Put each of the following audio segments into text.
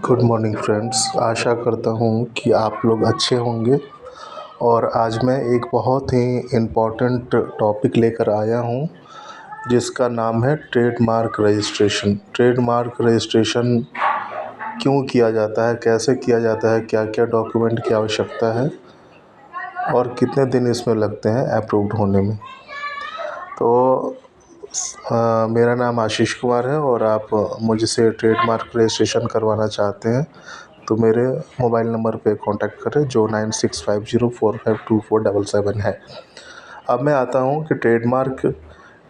Good morning friends. आशा करता हूँ कि आप लोग अच्छे होंगे। और आज मैं एक बहुत ही इम्पोर्टेंट टॉपिक लेकर आया हूँ जिसका नाम है ट्रेडमार्क रजिस्ट्रेशन। ट्रेडमार्क रजिस्ट्रेशन क्यों किया जाता है, कैसे किया जाता है, क्या क्या डॉक्यूमेंट की आवश्यकता है और कितने दिन इसमें लगते हैं अप्रूव्ड होने में। तो मेरा नाम आशीष कुमार है और आप मुझसे ट्रेडमार्क रजिस्ट्रेशन करवाना चाहते हैं तो मेरे मोबाइल नंबर पे कांटेक्ट करें जो 9650452477 है। अब मैं आता हूँ कि ट्रेडमार्क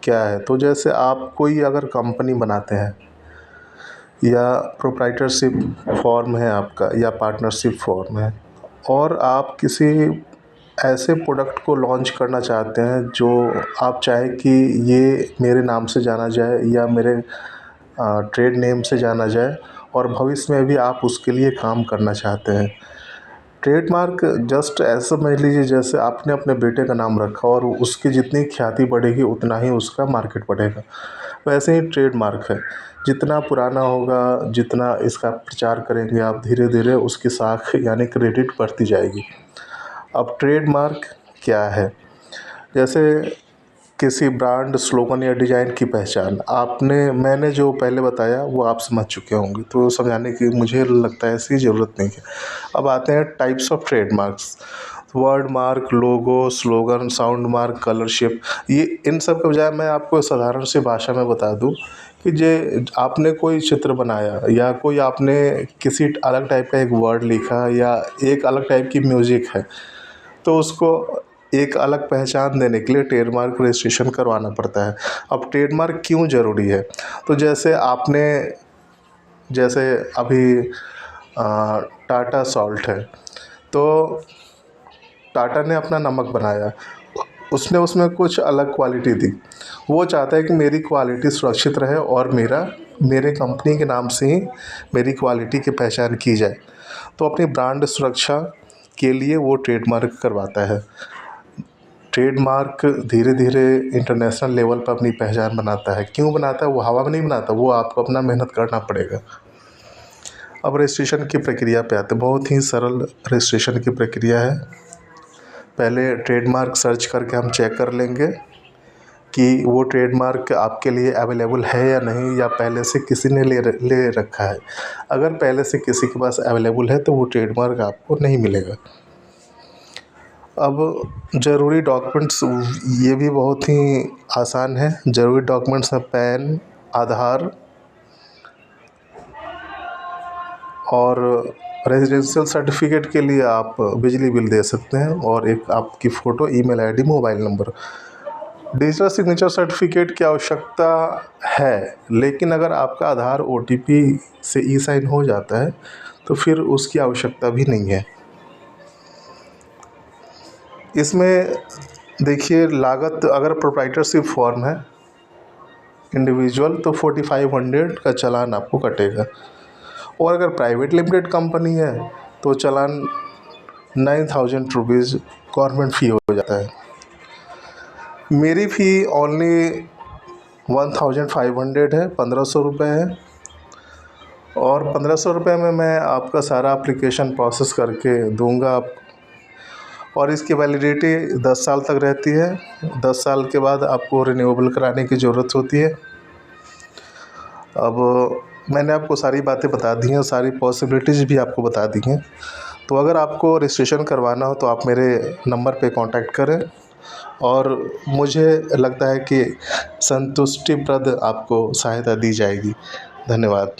क्या है। तो जैसे आप कोई अगर कंपनी बनाते हैं या प्रोप्राइटरशिप फॉर्म है आपका या पार्टनरशिप फॉर्म है और आप किसी ऐसे प्रोडक्ट को लॉन्च करना चाहते हैं जो आप चाहें कि ये मेरे नाम से जाना जाए या मेरे ट्रेड नेम से जाना जाए और भविष्य में भी आप उसके लिए काम करना चाहते हैं। ट्रेडमार्क जस्ट ऐसा समझ लीजिए जैसे आपने अपने बेटे का नाम रखा और उसकी जितनी ख्याति बढ़ेगी उतना ही उसका मार्केट बढ़ेगा। वैसे ही ट्रेडमार्क है, जितना पुराना होगा, जितना इसका प्रचार करेंगे आप, धीरे धीरे उसकी साख यानी क्रेडिट बढ़ती जाएगी। अब ट्रेडमार्क क्या है? जैसे किसी ब्रांड, स्लोगन या डिज़ाइन की पहचान। मैंने जो पहले बताया वो आप समझ चुके होंगे, तो समझाने की मुझे लगता है इसकी ज़रूरत नहीं है। अब आते हैं types of trademarks. Word mark, logo, slogan, sound mark, colour ship. ये इन सब के बजाय मैं आपको साधारण सी भाषा में बता दूं कि जे आपने कोई चित्र बनाया या कोई आपने किसी अलग टाइप का एक वर्ड लिखा या एक अलग टाइप की म्यूज़िक है, तो उसको एक अलग पहचान देने के लिए ट्रेडमार्क रजिस्ट्रेशन करवाना पड़ता है। अब ट्रेडमार्क क्यों ज़रूरी है? तो जैसे अभी टाटा सॉल्ट है, तो टाटा ने अपना नमक बनाया, उसने उसमें कुछ अलग क्वालिटी दी। वो चाहता है कि मेरी क्वालिटी सुरक्षित रहे और मेरे कंपनी के नाम से ही मेरी क्वालिटी की पहचान की जाए, तो अपनी ब्रांड सुरक्षा के लिए वो ट्रेडमार्क करवाता है। ट्रेडमार्क धीरे धीरे इंटरनेशनल लेवल पर अपनी पहचान बनाता है। क्यों बनाता है? वो हवा में नहीं बनाता, वो आपको अपना मेहनत करना पड़ेगा। अब रजिस्ट्रेशन की प्रक्रिया पे आते हैं। बहुत ही सरल रजिस्ट्रेशन की प्रक्रिया है। पहले ट्रेडमार्क सर्च करके हम चेक कर लेंगे कि वो ट्रेडमार्क आपके लिए अवेलेबल है या नहीं, या पहले से किसी ने ले रखा है। अगर पहले से किसी के पास अवेलेबल है तो वो ट्रेडमार्क आपको नहीं मिलेगा। अब ज़रूरी डॉक्यूमेंट्स ये भी बहुत ही आसान है। ज़रूरी डॉक्यूमेंट्स हैं पैन, आधार और रेजिडेंशियल सर्टिफिकेट के लिए आप बिजली बिल दे सकते हैं और एक आपकी photo, email ID, mobile number. Digital signature certificate की आवश्यकता है, लेकिन अगर आपका आधार ओटीपी से ई साइन हो जाता है तो फिर उसकी आवश्यकता भी नहीं है। इसमें देखिए लागत, अगर प्रोप्राइटरशिप फॉर्म है इंडिविजुअल तो 4500 का चालान आपको कटेगा, और अगर प्राइवेट लिमिटेड कंपनी है तो चालान 9000 रुपीज़ गवर्नमेंट फ़ी हो जाता है। मेरी फ़ी ओनली 1500 है, 1500 रुपये है। और 1500 रुपये में मैं आपका सारा एप्लीकेशन प्रोसेस करके दूंगा आप, और इसकी वैलिडिटी 10 साल तक रहती है। 10 साल के बाद आपको रिन्यूएबल कराने की ज़रूरत होती है। अब मैंने आपको सारी बातें बता दी हैं, सारी पॉसिबिलिटीज़ भी आपको बता दी हैं। तो अगर आपको रजिस्ट्रेशन करवाना हो तो आप मेरे नंबर पे कांटेक्ट करें और मुझे लगता है कि संतुष्टिप्रद आपको सहायता दी जाएगी। धन्यवाद।